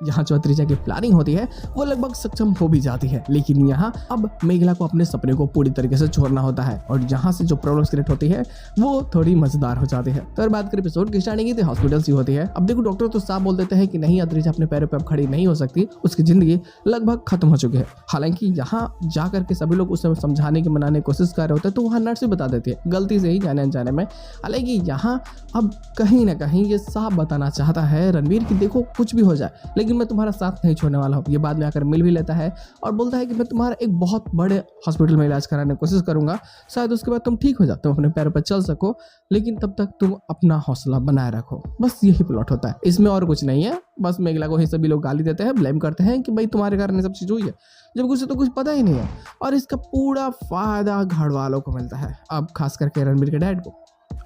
यहाँ जो अद्रिजा की प्लानिंग होती है वो लगभग सक्षम हो भी जाती है, लेकिन यहाँ अब मेघला को अपने सपने को पूरी तरीके से छोड़ना होता है और यहाँ से जो प्रॉब्लम्स क्रिएट होती है वो थोड़ी मजेदार हो जाती है। तो बात करें एपिसोड की स्टार्टिंग की, हॉस्पिटल सी होती है। अब देखो डॉक्टर तो साफ बोल देते हैं कि नहीं, अद्रिजा अपने पैरों पर अब खड़ी नहीं हो सकती, उसकी जिंदगी लगभग खत्म हो चुकी है। हालांकि यहाँ जाकर के सभी लोग उसे समझाने की मनाने की कोशिश कर रहे होते हैं, तो वहाँ नर्स भी बता देती है गलती से ही, जाने अनजाने में। हालांकि यहाँ अब कहीं ना कहीं ये साफ बताना चाहता है रणवीर कि देखो कुछ भी हो जाए लेकिन मैं तुम्हारा साथ नहीं छोड़ने वाला हूँ। ये बाद में आकर मिल भी लेता है और बोलता है कि मैं तुम्हारा एक बहुत बड़े हॉस्पिटल में इलाज कराने की कोशिश करूंगा, शायद उसके बाद तुम ठीक हो जाओ, तुम अपने पैरों पर चल सको, लेकिन तब तक तुम अपना हौसला बनाए रखो। बस यही प्लॉट होता है, इसमें और कुछ नहीं है। बस मेघला को ही सभी लोग गाली देते हैं, ब्लेम करते हैं कि भाई तुम्हारे कारण ये सब चीज हुई है, जब कुछ तो कुछ पता ही नहीं है। और इसका पूरा फायदा घर वालों को मिलता है, अब खास करके रणवीर के डैड को।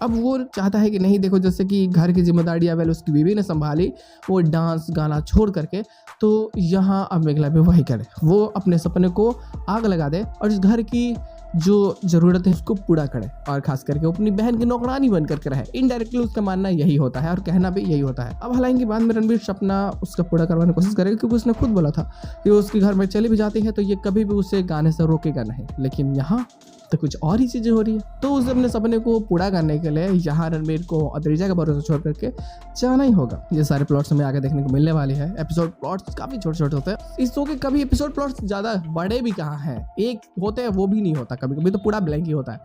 अब वो चाहता है कि नहीं देखो, जैसे कि घर की जिम्मेदारियां पहले उसकी बीवी ने संभाली, वो डांस गाना छोड़ करके, तो यहाँ अब मेघला भी वही करे, वो अपने सपने को आग लगा दे और इस घर की जो जरूरत है उसको पूरा करे और खास करके अपनी बहन की नौकरानी बन करके रहे। इनडायरेक्टली उसका मानना यही होता है और कहना भी यही होता है। अब हालांकि बाद में रणवीर सपना उसका पूरा करवाने की कोशिश करेगा, क्योंकि उसने खुद बोला था कि वो उसके घर में चली भी जाती है तो ये कभी भी उसे गाने से रोकेगा नहीं, लेकिन यहाँ तो कुछ और ही चीजें हो रही है। तो उसे अपने सपने को पूरा करने के लिए यहाँ रणवीर को अद्रिजा का भरोसा छोड़ करके जाना ही होगा। ये सारे प्लॉट्स हमें आगे देखने को मिलने वाले हैं। एपिसोड प्लॉट्स काफी छोटे छोटे होते हैं इस शो के, कभी एपिसोड प्लॉट्स ज्यादा बड़े भी कहाँ हैं, एक होते हैं वो भी नहीं होता, कभी कभी तो पूरा ब्लैंक ही होता है।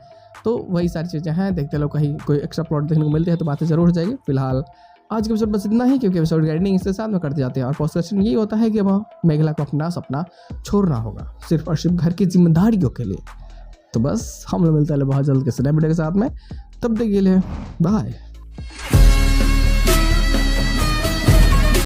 तो वही सारी चीजें हैं, देखते लोग कहीं कोई एक्स्ट्रा प्लॉट देखने को मिलते हैं तो बातें जरूर हो जाएगी। फिलहाल आज के एपिसोड बस इतना ही, क्योंकि एपिसोड एडिटिंग इसके साथ में करते जाते हैं और पोस्ट क्वेश्चन यही होता है कि अब मेघला को अपना सपना छोड़ना होगा सिर्फ और सिर्फ घर की जिम्मेदारियों के लिए। तो बस हम लोग मिलते हैं बहुत जल्द के नए वीडियो के साथ में, तब तक के लिए बाय।